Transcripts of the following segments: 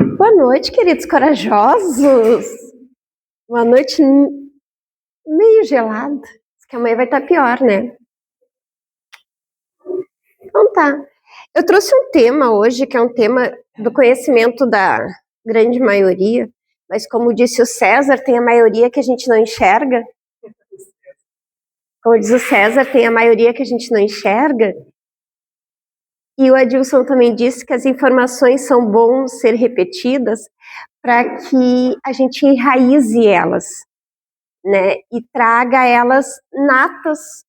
Boa noite, queridos corajosos. Uma noite meio gelada. Diz que amanhã vai estar pior, né? Então tá. Eu trouxe um tema hoje, que é um tema do conhecimento da grande maioria, mas como disse o César, tem a maioria que a gente não enxerga. Como diz o César, tem a maioria que a gente não enxerga. E o Adilson também disse que as informações são bons ser repetidas para que a gente enraize elas, né, e traga elas natas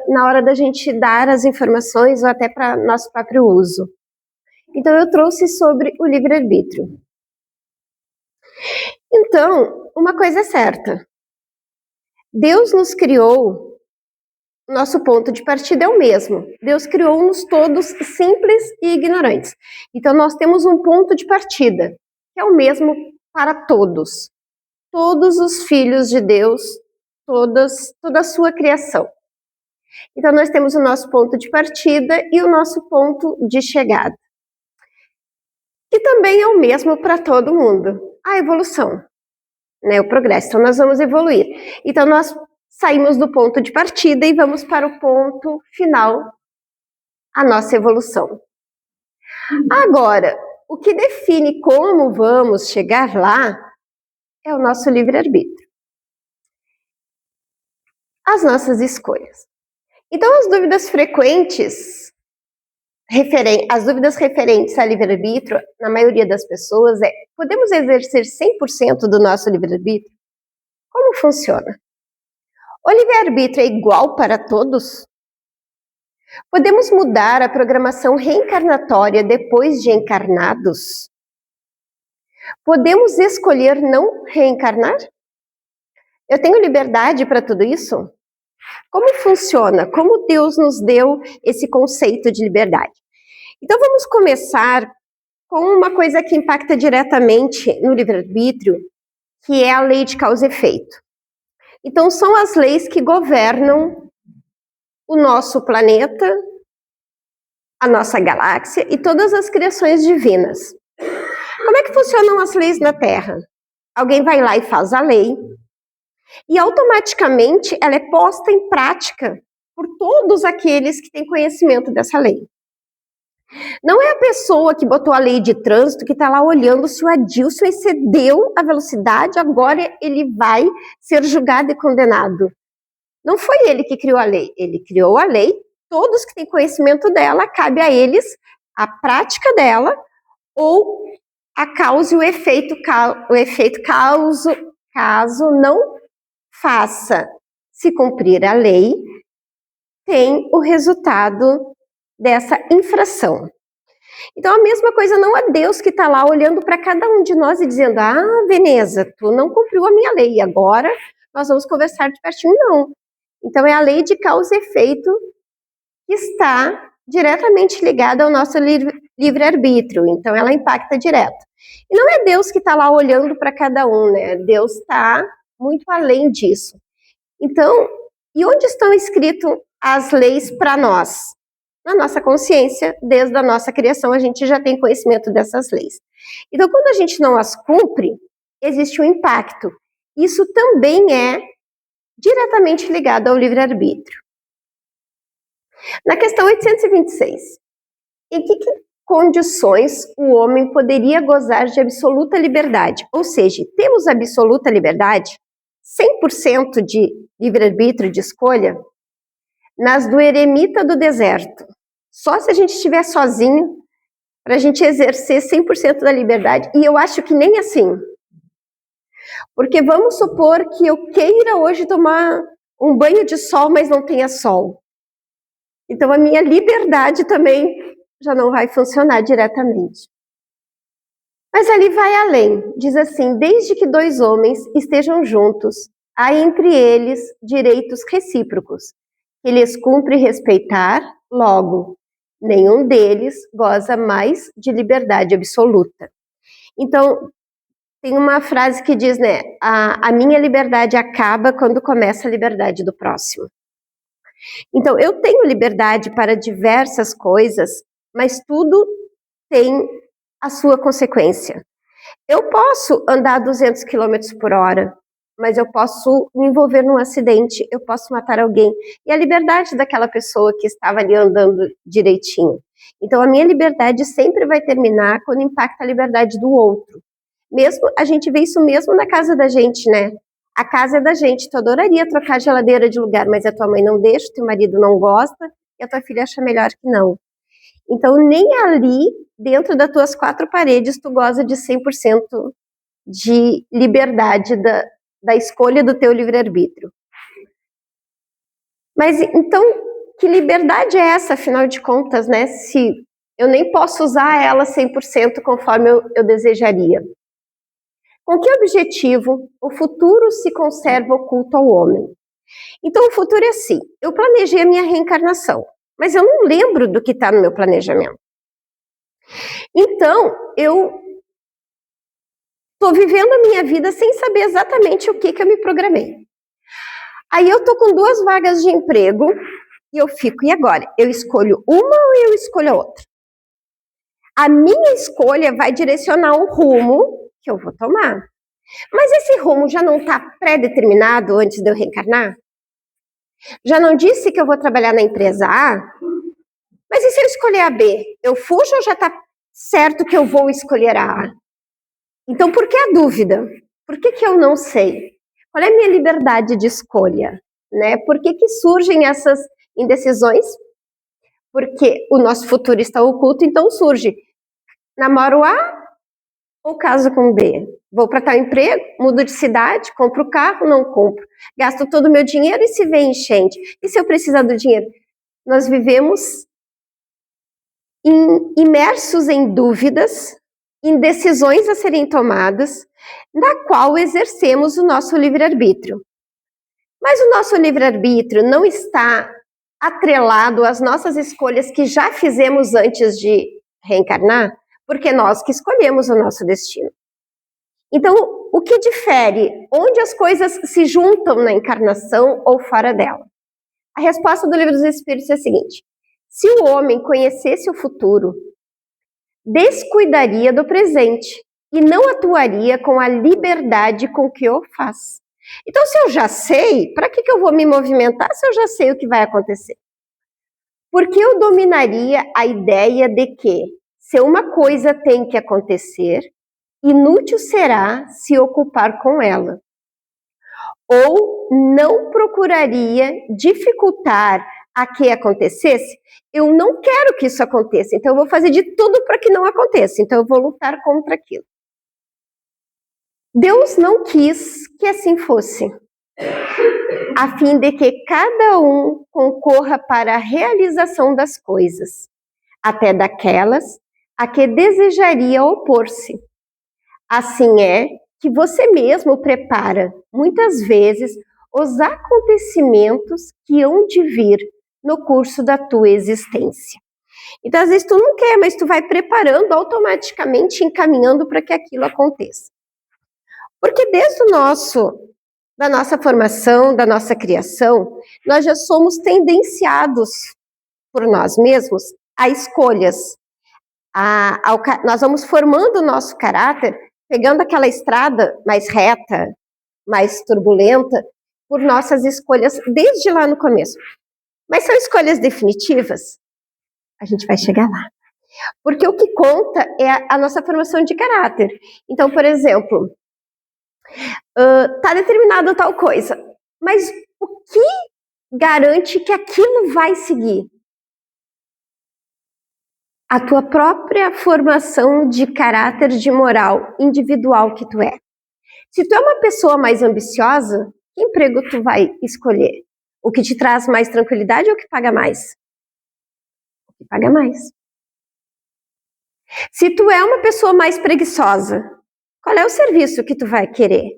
na hora da gente dar as informações ou até para nosso próprio uso. Então eu trouxe sobre o livre-arbítrio. Então, uma coisa é certa, Deus nos criou, nosso ponto de partida é o mesmo, Deus criou-nos todos simples e ignorantes. Então nós temos um ponto de partida, que é o mesmo para todos os filhos de Deus, toda a sua criação. Então, nós temos o nosso ponto de partida e o nosso ponto de chegada. E também é o mesmo para todo mundo, a evolução, né, o progresso. Então, nós vamos evoluir. Então, nós saímos do ponto de partida e vamos para o ponto final, a nossa evolução. Agora, o que define como vamos chegar lá é o nosso livre-arbítrio. As nossas escolhas. Então, as dúvidas frequentes, as dúvidas referentes a livre-arbítrio, na maioria das pessoas, podemos exercer 100% do nosso livre-arbítrio? Como funciona? O livre-arbítrio é igual para todos? Podemos mudar a programação reencarnatória depois de encarnados? Podemos escolher não reencarnar? Eu tenho liberdade para tudo isso? Como funciona? Como Deus nos deu esse conceito de liberdade? Então vamos começar com uma coisa que impacta diretamente no livre-arbítrio, que é a lei de causa e efeito. Então são as leis que governam o nosso planeta, a nossa galáxia e todas as criações divinas. Como é que funcionam as leis na Terra? Alguém vai lá e faz a lei, e automaticamente ela é posta em prática por todos aqueles que têm conhecimento dessa lei. Não é a pessoa que botou a lei de trânsito que está lá olhando se o Adilson excedeu a velocidade, agora ele vai ser julgado e condenado. Não foi ele que criou a lei, ele criou a lei, todos que têm conhecimento dela, cabe a eles a prática dela ou a causa e o efeito caso não faça se cumprir a lei, tem o resultado dessa infração. Então a mesma coisa, não é Deus que está lá olhando para cada um de nós e dizendo, Veneza, tu não cumpriu a minha lei, agora nós vamos conversar de pertinho, não. Então é a lei de causa e efeito que está diretamente ligada ao nosso livre-arbítrio, então ela impacta direto. E não é Deus que está lá olhando para cada um, né? Deus está muito além disso. Então, e onde estão escritas as leis para nós? Na nossa consciência, desde a nossa criação, a gente já tem conhecimento dessas leis. Então, quando a gente não as cumpre, existe um impacto. Isso também é diretamente ligado ao livre-arbítrio. Na questão 826, em que condições o homem poderia gozar de absoluta liberdade? Ou seja, temos absoluta liberdade? 100% de livre-arbítrio, de escolha? Nas do eremita do deserto. Só se a gente estiver sozinho, para a gente exercer 100% da liberdade. E eu acho que nem assim. Porque vamos supor que eu queira hoje tomar um banho de sol, mas não tenha sol. Então a minha liberdade também já não vai funcionar diretamente. Mas ali vai além. Diz assim, desde que dois homens estejam juntos, há entre eles direitos recíprocos, que lhes cumpre respeitar, logo, nenhum deles goza mais de liberdade absoluta. Então, tem uma frase que diz, né, a minha liberdade acaba quando começa a liberdade do próximo. Então, eu tenho liberdade para diversas coisas, mas tudo tem a sua consequência. Eu posso andar 200 km por hora, mas eu posso me envolver num acidente, eu posso matar alguém. E a liberdade daquela pessoa que estava ali andando direitinho. Então, a minha liberdade sempre vai terminar quando impacta a liberdade do outro. Mesmo, a gente vê isso mesmo na casa da gente, né? A casa é da gente, tu adoraria trocar a geladeira de lugar, mas a tua mãe não deixa, teu marido não gosta, e a tua filha acha melhor que não. Então, nem ali, dentro das tuas quatro paredes, tu goza de 100% de liberdade da escolha do teu livre-arbítrio. Mas, então, que liberdade é essa, afinal de contas, né? Se eu nem posso usar ela 100% conforme eu desejaria. Com que objetivo o futuro se conserva oculto ao homem? Então, o futuro é assim, eu planejei a minha reencarnação, mas eu não lembro do que está no meu planejamento. Então, eu estou vivendo a minha vida sem saber exatamente o que eu me programei. Aí eu estou com 2 vagas de emprego e eu fico, e agora? Eu escolho uma ou eu escolho a outra? A minha escolha vai direcionar um rumo que eu vou tomar. Mas esse rumo já não está pré-determinado antes de eu reencarnar? Já não disse que eu vou trabalhar na empresa A? Mas e se eu escolher a B? Eu fujo ou já está certo que eu vou escolher a A? Então, por que a dúvida? Por que eu não sei? Qual é a minha liberdade de escolha? Né? Por que surgem essas indecisões? Porque o nosso futuro está oculto, então surge, namoro A ou caso com B? Vou para tal emprego, mudo de cidade, compro o carro, não compro. Gasto todo o meu dinheiro e se vem enchente. E se eu precisar do dinheiro? Nós vivemos imersos em dúvidas, em decisões a serem tomadas, na qual exercemos o nosso livre-arbítrio. Mas o nosso livre-arbítrio não está atrelado às nossas escolhas que já fizemos antes de reencarnar, porque nós que escolhemos o nosso destino. Então, o que difere? Onde as coisas se juntam na encarnação ou fora dela? A resposta do Livro dos Espíritos é a seguinte: se o homem conhecesse o futuro, descuidaria do presente e não atuaria com a liberdade com que o faz. Então, se eu já sei, para que eu vou me movimentar se eu já sei o que vai acontecer? Porque eu dominaria a ideia de que, se uma coisa tem que acontecer, inútil será se ocupar com ela. Ou não procuraria dificultar a que acontecesse. Eu não quero que isso aconteça, então eu vou fazer de tudo para que não aconteça, então eu vou lutar contra aquilo. Deus não quis que assim fosse, a fim de que cada um concorra para a realização das coisas, até daquelas a que desejaria opor-se. Assim é que você mesmo prepara, muitas vezes, os acontecimentos que hão de vir no curso da tua existência. Então, às vezes, tu não quer, mas tu vai preparando automaticamente, encaminhando para que aquilo aconteça. Porque desde da nossa formação, da nossa criação, nós já somos tendenciados por nós mesmos a escolhas. Nós vamos formando o nosso caráter, pegando aquela estrada mais reta, mais turbulenta, por nossas escolhas desde lá no começo. Mas são escolhas definitivas? A gente vai chegar lá. Porque o que conta é a nossa formação de caráter. Então, por exemplo, está determinado tal coisa, mas o que garante que aquilo vai seguir? A tua própria formação de caráter, de moral individual que tu é. Se tu é uma pessoa mais ambiciosa, que emprego tu vai escolher? O que te traz mais tranquilidade ou o que paga mais? O que paga mais. Se tu é uma pessoa mais preguiçosa, qual é o serviço que tu vai querer?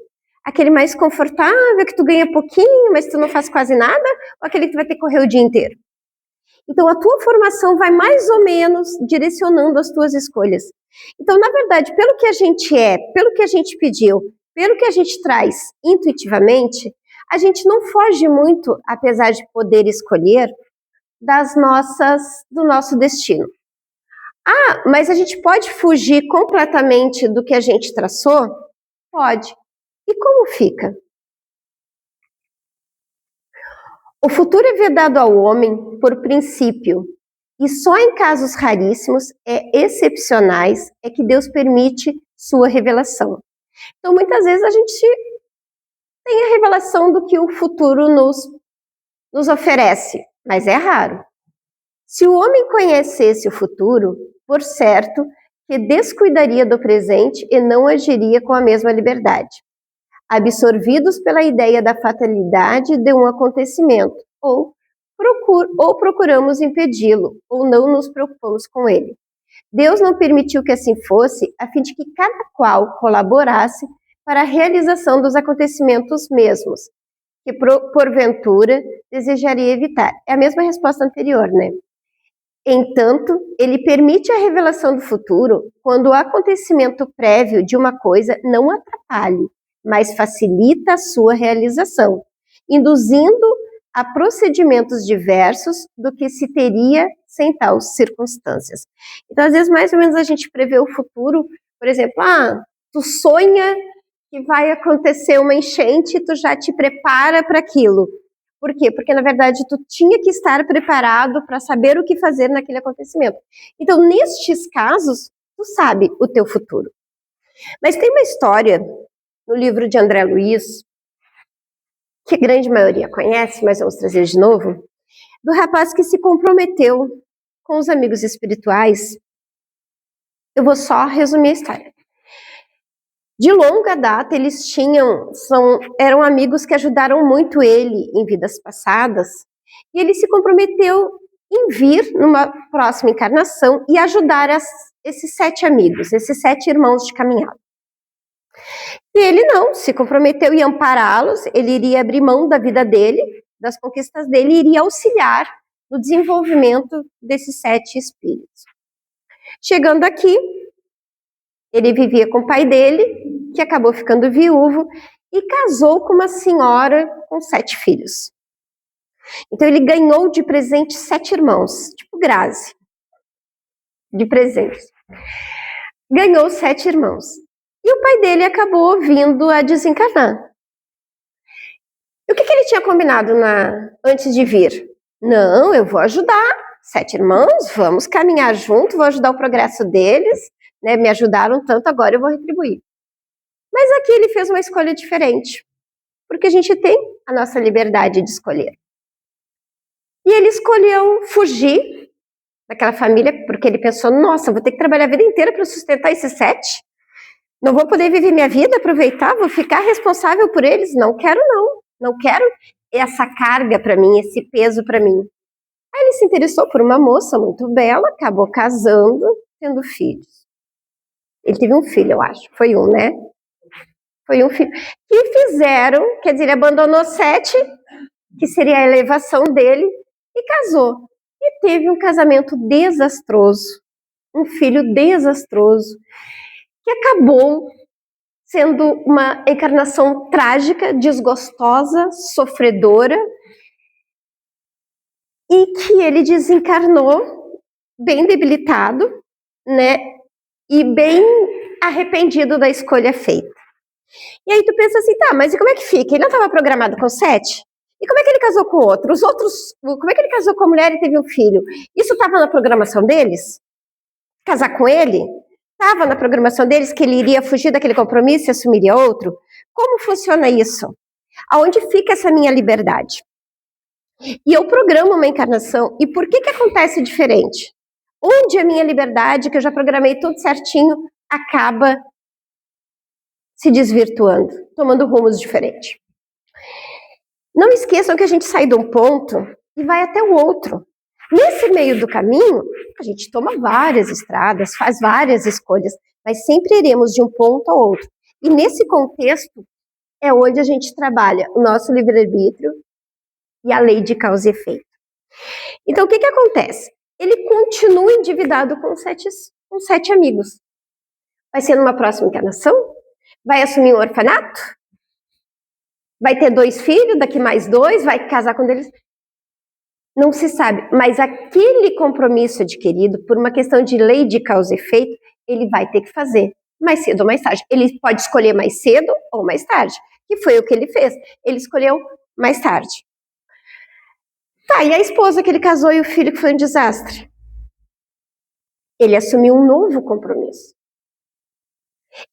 Aquele mais confortável, que tu ganha pouquinho, mas tu não faz quase nada? Ou aquele que tu vai ter que correr o dia inteiro? Então, a tua formação vai mais ou menos direcionando as tuas escolhas. Então, na verdade, pelo que a gente é, pelo que a gente pediu, pelo que a gente traz intuitivamente, a gente não foge muito, apesar de poder escolher, do nosso destino. Ah, mas a gente pode fugir completamente do que a gente traçou? Pode. E como fica? O futuro é vedado ao homem por princípio, e só em casos raríssimos, excepcionais, é que Deus permite sua revelação. Então, muitas vezes a gente tem a revelação do que o futuro nos oferece, mas é raro. Se o homem conhecesse o futuro, por certo, que descuidaria do presente e não agiria com a mesma liberdade, absorvidos pela ideia da fatalidade de um acontecimento, ou procuramos impedi-lo, ou não nos preocupamos com ele. Deus não permitiu que assim fosse, a fim de que cada qual colaborasse para a realização dos acontecimentos mesmos, que porventura desejaria evitar. É a mesma resposta anterior, né? Entanto, ele permite a revelação do futuro quando o acontecimento prévio de uma coisa não atrapalhe, mas facilita a sua realização, induzindo a procedimentos diversos do que se teria sem tais circunstâncias. Então, às vezes, mais ou menos a gente prevê o futuro, por exemplo, tu sonha que vai acontecer uma enchente e tu já te prepara para aquilo. Por quê? Porque, na verdade, tu tinha que estar preparado para saber o que fazer naquele acontecimento. Então, nestes casos, tu sabe o teu futuro. Mas tem uma história no livro de André Luiz, que a grande maioria conhece, mas vamos trazer de novo, do rapaz que se comprometeu com os amigos espirituais. Eu vou só resumir a história. De longa data, eles eram amigos que ajudaram muito ele em vidas passadas, e ele se comprometeu em vir numa próxima encarnação e ajudar esses 7 amigos, esses 7 irmãos de caminhada. E ele não, se comprometeu em ampará-los, ele iria abrir mão da vida dele, das conquistas dele, e iria auxiliar no desenvolvimento desses 7 espíritos. Chegando aqui, ele vivia com o pai dele, que acabou ficando viúvo, e casou com uma senhora com 7 filhos. Então ele ganhou de presente 7 irmãos, tipo Grazi, de presentes. Ganhou 7 irmãos. E o pai dele acabou vindo a desencarnar. E o que ele tinha combinado antes de vir? Não, eu vou ajudar 7 irmãos, vamos caminhar junto, vou ajudar o progresso deles, né? Me ajudaram tanto, agora eu vou retribuir. Mas aqui ele fez uma escolha diferente, porque a gente tem a nossa liberdade de escolher. E ele escolheu fugir daquela família, porque ele pensou, nossa, vou ter que trabalhar a vida inteira para sustentar esses 7? Não vou poder viver minha vida, aproveitar, vou ficar responsável por eles? Não quero não, não quero essa carga para mim, esse peso para mim. Aí ele se interessou por uma moça muito bela, acabou casando, tendo filhos. Ele teve um filho, eu acho, foi um, né? Foi um filho. E fizeram, quer dizer, ele abandonou 7, que seria a elevação dele, e casou. E teve um casamento desastroso, um filho desastroso, que acabou sendo uma encarnação trágica, desgostosa, sofredora, e que ele desencarnou bem debilitado, né, e bem arrependido da escolha feita. E aí tu pensa assim, tá, mas e como é que fica? Ele não estava programado com 7? E como é que ele casou com outro? Os outros, como é que ele casou com a mulher e teve um filho? Isso estava na programação deles? Casar com ele? Estava na programação deles que ele iria fugir daquele compromisso e assumiria outro? Como funciona isso? Aonde fica essa minha liberdade? E eu programo uma encarnação, e por que acontece diferente? Onde a minha liberdade, que eu já programei tudo certinho, acaba se desvirtuando, tomando rumos diferentes? Não esqueçam que a gente sai de um ponto e vai até o outro. Nesse meio do caminho, a gente toma várias estradas, faz várias escolhas, mas sempre iremos de um ponto ao outro. E nesse contexto é onde a gente trabalha o nosso livre-arbítrio e a lei de causa e efeito. Então, o que acontece? Ele continua endividado com 7 amigos. Vai ser numa próxima encarnação? Vai assumir um orfanato? Vai ter 2 filhos, daqui mais 2, vai casar com eles? Não se sabe, mas aquele compromisso adquirido, por uma questão de lei de causa e efeito, ele vai ter que fazer, mais cedo ou mais tarde. Ele pode escolher mais cedo ou mais tarde, que foi o que ele fez. Ele escolheu mais tarde. Tá, e a esposa que ele casou e o filho que foi um desastre? Ele assumiu um novo compromisso.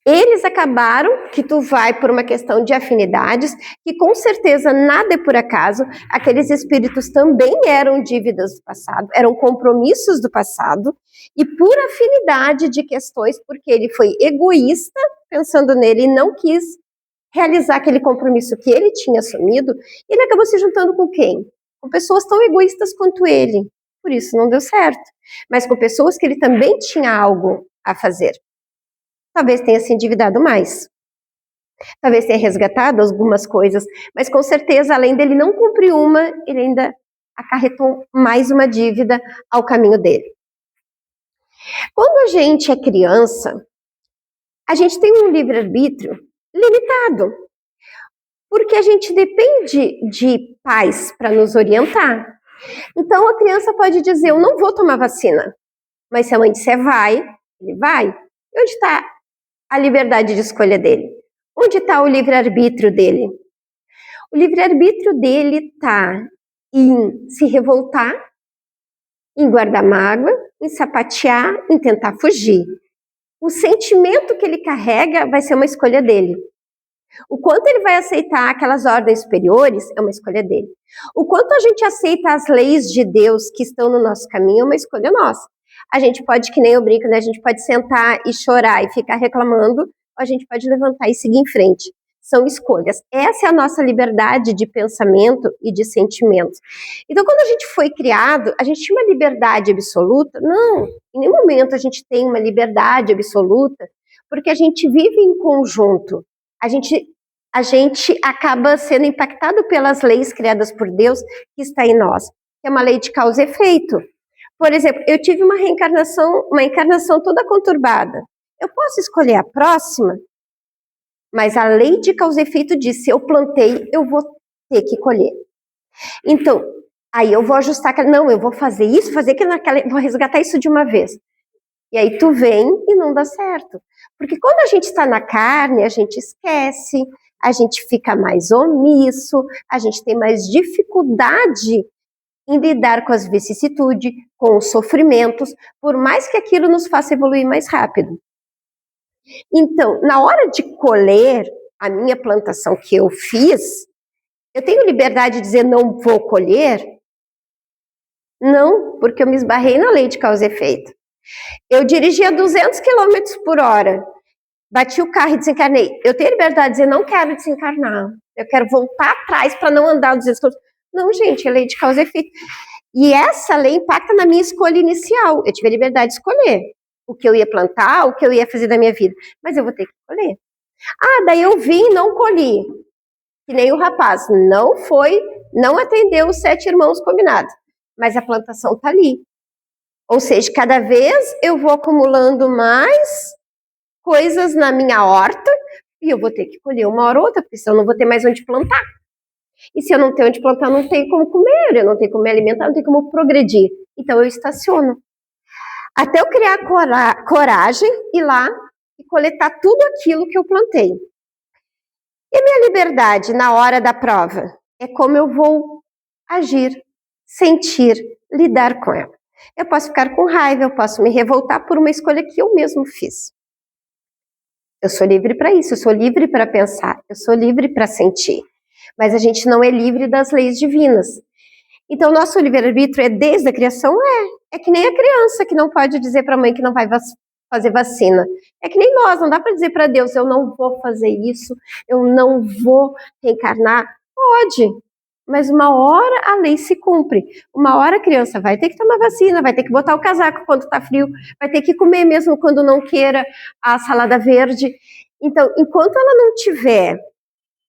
Eles acabaram que tu vai por uma questão de afinidades, que com certeza nada é por acaso, aqueles espíritos também eram dívidas do passado, eram compromissos do passado, e por afinidade de questões, porque ele foi egoísta, pensando nele, e não quis realizar aquele compromisso que ele tinha assumido, ele acabou se juntando com quem? Com pessoas tão egoístas quanto ele, por isso não deu certo, mas com pessoas que ele também tinha algo a fazer. Talvez tenha se endividado mais, talvez tenha resgatado algumas coisas, mas com certeza, além dele não cumprir uma, ele ainda acarretou mais uma dívida ao caminho dele. Quando a gente é criança, a gente tem um livre-arbítrio limitado, porque a gente depende de pais para nos orientar. Então a criança pode dizer, eu não vou tomar vacina, mas se a mãe disser vai, ele vai. E onde está a liberdade de escolha dele? Onde está o livre-arbítrio dele? O livre-arbítrio dele está em se revoltar, em guardar mágoa, em sapatear, em tentar fugir. O sentimento que ele carrega vai ser uma escolha dele. O quanto ele vai aceitar aquelas ordens superiores é uma escolha dele. O quanto a gente aceita as leis de Deus que estão no nosso caminho é uma escolha nossa. A gente pode, que nem eu brinco, né? A gente pode sentar e chorar e ficar reclamando, ou a gente pode levantar e seguir em frente. São escolhas. Essa é a nossa liberdade de pensamento e de sentimentos. Então, quando a gente foi criado, a gente tinha uma liberdade absoluta? Não, em nenhum momento a gente tem uma liberdade absoluta, porque a gente vive em conjunto. A gente acaba sendo impactado pelas leis criadas por Deus que está em nós, que é uma lei de causa e efeito. Por exemplo, eu tive uma encarnação toda conturbada. Eu posso escolher a próxima, mas a lei de causa e efeito diz, se eu plantei, eu vou ter que colher. Então, aí eu vou ajustar, não, eu vou fazer isso, fazer aquilo, vou resgatar isso de uma vez. E aí tu vem e não dá certo. Porque quando a gente está na carne, a gente esquece, a gente fica mais omisso, a gente tem mais dificuldade em lidar com as vicissitudes, com os sofrimentos, por mais que aquilo nos faça evoluir mais rápido. Então, na hora de colher a minha plantação que eu fiz, eu tenho liberdade de dizer não vou colher? Não, porque eu me esbarrei na lei de causa e efeito. Eu dirigia 200 km por hora, bati o carro e desencarnei. Eu tenho liberdade de dizer, não quero desencarnar, eu quero voltar atrás para não andar 200 km. Não, gente, é lei de causa e efeito. E essa lei impacta na minha escolha inicial. Eu tive a liberdade de escolher o que eu ia plantar, o que eu ia fazer da minha vida. Mas eu vou ter que escolher. Ah, daí eu vim e não colhi. Que nem o rapaz. Não atendeu os 7 irmãos combinados. Mas a plantação está ali. Ou seja, cada vez eu vou acumulando mais coisas na minha horta e eu vou ter que colher uma hora ou outra, porque senão eu não vou ter mais onde plantar. E se eu não tenho onde plantar, eu não tenho como comer, eu não tenho como me alimentar, não tenho como progredir. Então eu estaciono. Até eu criar coragem, ir lá e coletar tudo aquilo que eu plantei. E a minha liberdade na hora da prova é como eu vou agir, sentir, lidar com ela. Eu posso ficar com raiva, eu posso me revoltar por uma escolha que eu mesmo fiz. Eu sou livre para isso, eu sou livre para pensar, eu sou livre para sentir. Mas a gente não é livre das leis divinas. Então, nosso livre-arbítrio é desde a criação? É que nem a criança que não pode dizer para a mãe que não vai fazer vacina. É que nem nós, não dá para dizer para Deus, eu não vou fazer isso, eu não vou reencarnar. Pode, mas uma hora a lei se cumpre. Uma hora a criança vai ter que tomar vacina, vai ter que botar o casaco quando está frio, vai ter que comer mesmo quando não queira a salada verde. Então, enquanto ela não tiver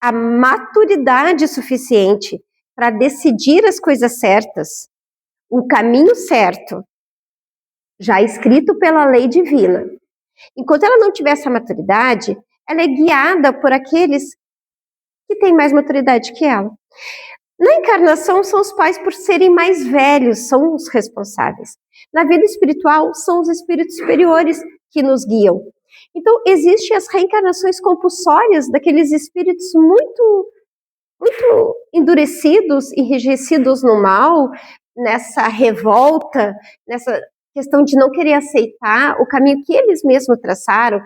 a maturidade suficiente para decidir as coisas certas, o caminho certo, já escrito pela lei divina. Enquanto ela não tiver essa maturidade, ela é guiada por aqueles que têm mais maturidade que ela. Na encarnação, são os pais por serem mais velhos, são os responsáveis. Na vida espiritual, são os espíritos superiores que nos guiam. Então, existem as reencarnações compulsórias daqueles espíritos muito endurecidos, enrijecidos no mal, nessa revolta, nessa questão de não querer aceitar o caminho que eles mesmos traçaram,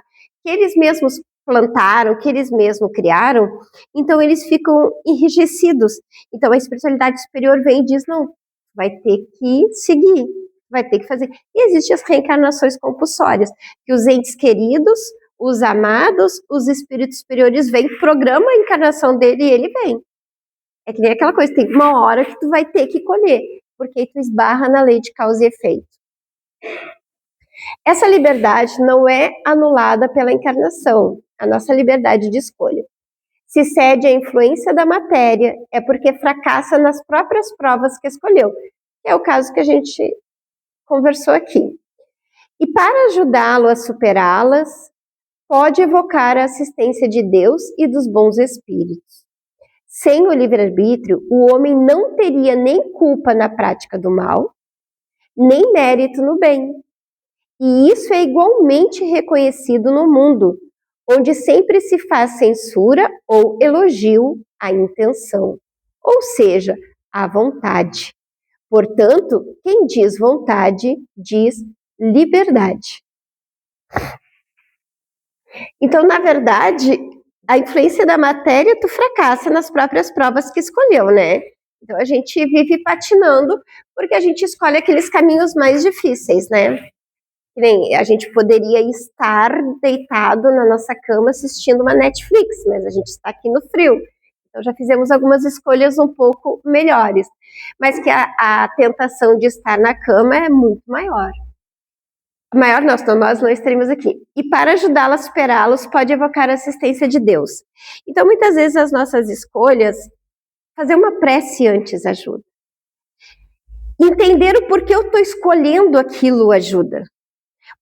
que eles mesmos plantaram, que eles mesmos criaram, então eles ficam enrijecidos. Então a espiritualidade superior vem e diz, não, vai ter que seguir, vai ter que fazer. E existem as reencarnações compulsórias, que os entes queridos, os amados, os espíritos superiores vêm, programa a encarnação dele e ele vem. É que nem aquela coisa, tem uma hora que tu vai ter que colher, porque aí tu esbarra na lei de causa e efeito. Essa liberdade não é anulada pela encarnação, a nossa liberdade de escolha. Se cede à influência da matéria, é porque fracassa nas próprias provas que escolheu. É o caso que a gente conversou aqui. E para ajudá-lo a superá-las, pode evocar a assistência de Deus e dos bons espíritos. Sem o livre-arbítrio, o homem não teria nem culpa na prática do mal, nem mérito no bem. E isso é igualmente reconhecido no mundo, onde sempre se faz censura ou elogio à intenção, ou seja, à vontade. Portanto, quem diz vontade, diz liberdade. Então, na verdade, a influência da matéria, tu fracassa nas próprias provas que escolheu, né? Então, a gente vive patinando porque a gente escolhe aqueles caminhos mais difíceis, né? A gente poderia estar deitado na nossa cama assistindo uma Netflix, mas a gente está aqui no frio. Então já fizemos algumas escolhas um pouco melhores, mas que a tentação de estar na cama é muito maior. Maior nós não estaremos aqui. E para ajudá-la a superá-los, pode evocar a assistência de Deus. Então muitas vezes as nossas escolhas, fazer uma prece antes ajuda. Entender o porquê eu estou escolhendo aquilo ajuda.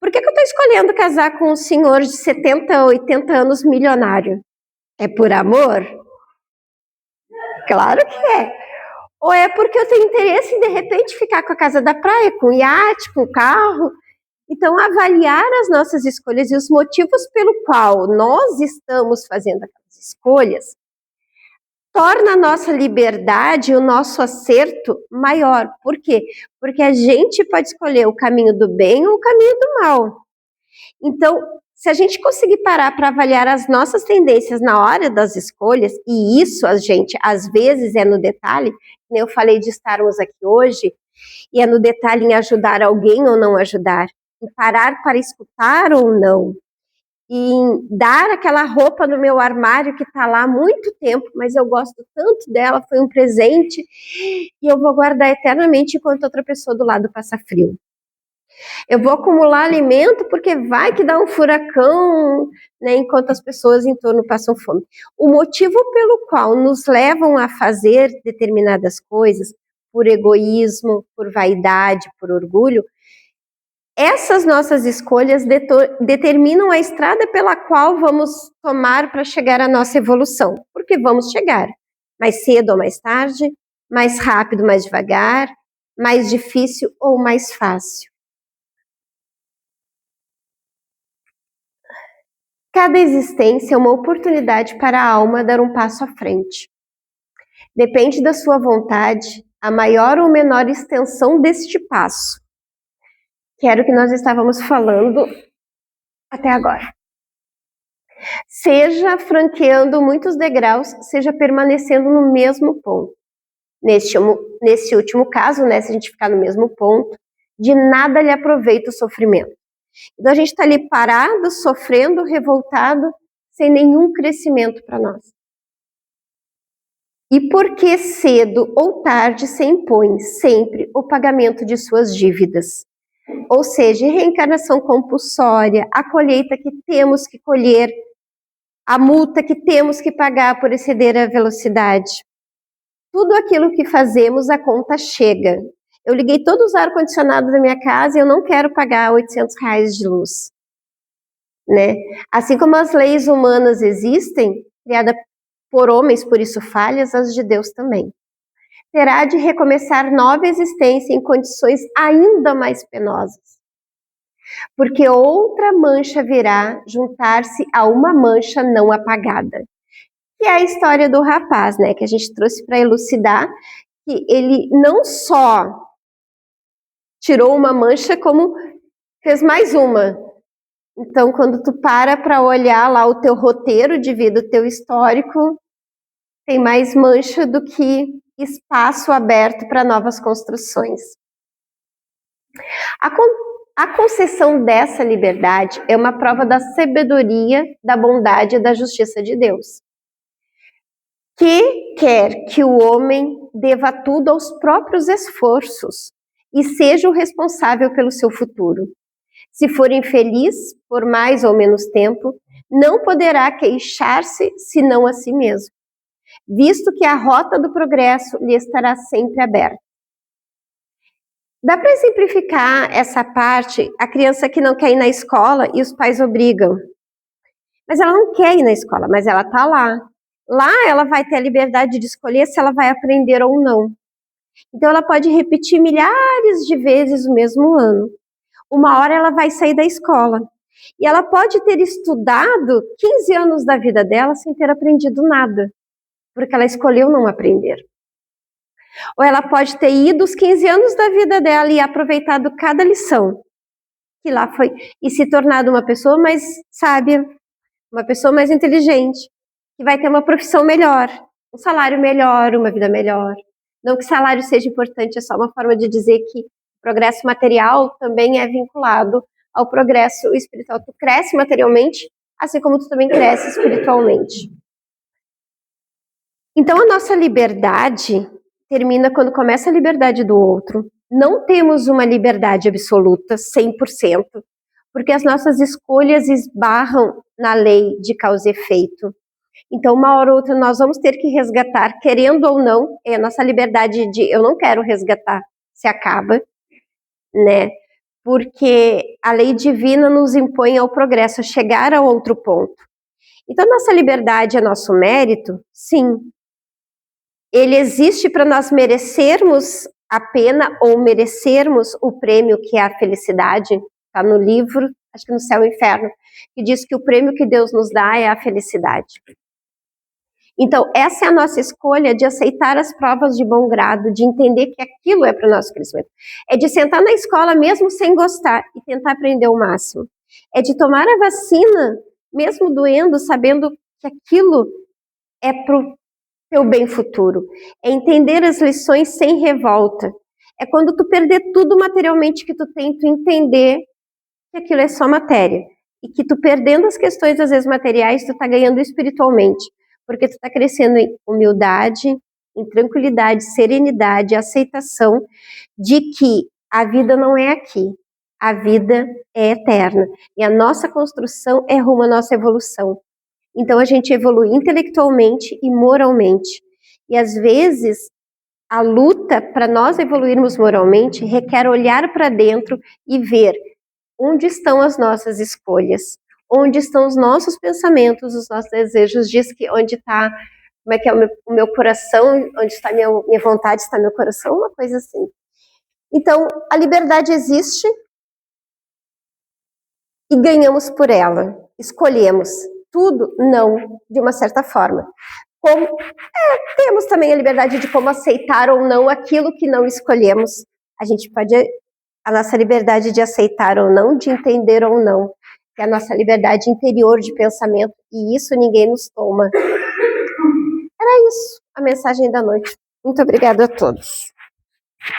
Por que eu estou escolhendo casar com um senhor de 70, 80 anos milionário? É por amor? Claro que é. Ou é porque eu tenho interesse em, de repente, ficar com a casa da praia, com o iate, com o carro? Então, avaliar as nossas escolhas e os motivos pelo qual nós estamos fazendo aquelas escolhas torna a nossa liberdade, o nosso acerto maior. Por quê? Porque a gente pode escolher o caminho do bem ou o caminho do mal. Então, se a gente conseguir parar para avaliar as nossas tendências na hora das escolhas, e isso a gente, às vezes, é no detalhe, como eu falei de estarmos aqui hoje, e é no detalhe em ajudar alguém ou não ajudar, em parar para escutar ou não, em dar aquela roupa no meu armário que está lá há muito tempo, mas eu gosto tanto dela, foi um presente, e eu vou guardar eternamente enquanto outra pessoa do lado passa frio. Eu vou acumular alimento porque vai que dá um furacão, né, enquanto as pessoas em torno passam fome. O motivo pelo qual nos levam a fazer determinadas coisas, por egoísmo, por vaidade, por orgulho, essas nossas escolhas determinam a estrada pela qual vamos tomar para chegar à nossa evolução. Porque vamos chegar mais cedo ou mais tarde, mais rápido, mais devagar, mais difícil ou mais fácil. Cada existência é uma oportunidade para a alma dar um passo à frente. Depende da sua vontade, a maior ou menor extensão deste passo, que era o que nós estávamos falando até agora. Seja franqueando muitos degraus, seja permanecendo no mesmo ponto. Nesse último caso, né, se a gente ficar no mesmo ponto, de nada lhe aproveita o sofrimento. Então a gente está ali parado, sofrendo, revoltado, sem nenhum crescimento para nós. E porque cedo ou tarde se impõe sempre o pagamento de suas dívidas. Ou seja, reencarnação compulsória, a colheita que temos que colher, a multa que temos que pagar por exceder a velocidade. Tudo aquilo que fazemos, a conta chega. Eu liguei todos os ar-condicionados da minha casa e eu não quero pagar R$800 de luz. Né? Assim como as leis humanas existem, criadas por homens, por isso falhas, as de Deus também. terá de recomeçar nova existência em condições ainda mais penosas. Porque outra mancha virá juntar-se a uma mancha não apagada. Que é a história do rapaz, né, que a gente trouxe para elucidar que ele não só tirou uma mancha, como fez mais uma. Então, quando tu para olhar lá o teu roteiro de vida, o teu histórico, tem mais mancha do que espaço aberto para novas construções. A concessão dessa liberdade é uma prova da sabedoria, da bondade e da justiça de Deus, que quer que o homem deva tudo aos próprios esforços e seja o responsável pelo seu futuro. Se for infeliz por mais ou menos tempo, não poderá queixar-se senão a si mesmo, visto que a rota do progresso lhe estará sempre aberta. Dá para exemplificar essa parte, a criança que não quer ir na escola e os pais obrigam. Mas ela não quer ir na escola, mas ela está lá. Lá ela vai ter a liberdade de escolher se ela vai aprender ou não. Então ela pode repetir milhares de vezes o mesmo ano. Uma hora ela vai sair da escola. E ela pode ter estudado 15 anos da vida dela sem ter aprendido nada, porque ela escolheu não aprender. Ou ela pode ter ido os 15 anos da vida dela e aproveitado cada lição que lá foi, e se tornado uma pessoa mais sábia, uma pessoa mais inteligente, que vai ter uma profissão melhor, um salário melhor, uma vida melhor. Não que salário seja importante, é só uma forma de dizer que o progresso material também é vinculado ao progresso espiritual. Tu cresce materialmente, assim como tu também cresce espiritualmente. Então a nossa liberdade termina quando começa a liberdade do outro. Não temos uma liberdade absoluta, 100%, porque as nossas escolhas esbarram na lei de causa e efeito. Então, uma hora ou outra, nós vamos ter que resgatar, querendo ou não, a nossa liberdade de eu não quero resgatar, se acaba, né? Porque a lei divina nos impõe ao progresso, a chegar a outro ponto. Então, nossa liberdade é nosso mérito? Sim. Ele existe para nós merecermos a pena ou merecermos o prêmio que é a felicidade. Está no livro, acho que no Céu e Inferno, que diz que o prêmio que Deus nos dá é a felicidade. Então, essa é a nossa escolha de aceitar as provas de bom grado, de entender que aquilo é para o nosso crescimento. É de sentar na escola mesmo sem gostar e tentar aprender o máximo. É de tomar a vacina, mesmo doendo, sabendo que aquilo é para o teu bem futuro. É entender as lições sem revolta. É quando tu perder tudo materialmente que tu tem, tu entender que aquilo é só matéria. E que tu perdendo as questões, às vezes, materiais, tu tá ganhando espiritualmente. Porque tu tá crescendo em humildade, em tranquilidade, serenidade, aceitação de que a vida não é aqui. A vida é eterna. E a nossa construção é rumo à nossa evolução. Então a gente evolui intelectualmente e moralmente. E às vezes a luta para nós evoluirmos moralmente requer olhar para dentro e ver onde estão as nossas escolhas, onde estão os nossos pensamentos, os nossos desejos, diz que onde está, como é que é o meu coração, onde está minha vontade, está meu coração, uma coisa assim. Então, a liberdade existe e ganhamos por ela, escolhemos. Tudo? Não, de uma certa forma. Temos também a liberdade de como aceitar ou não aquilo que não escolhemos. A gente pode, a nossa liberdade de aceitar ou não, de entender ou não, que é a nossa liberdade interior de pensamento, e isso ninguém nos toma. Era isso, a mensagem da noite. Muito obrigada a todos.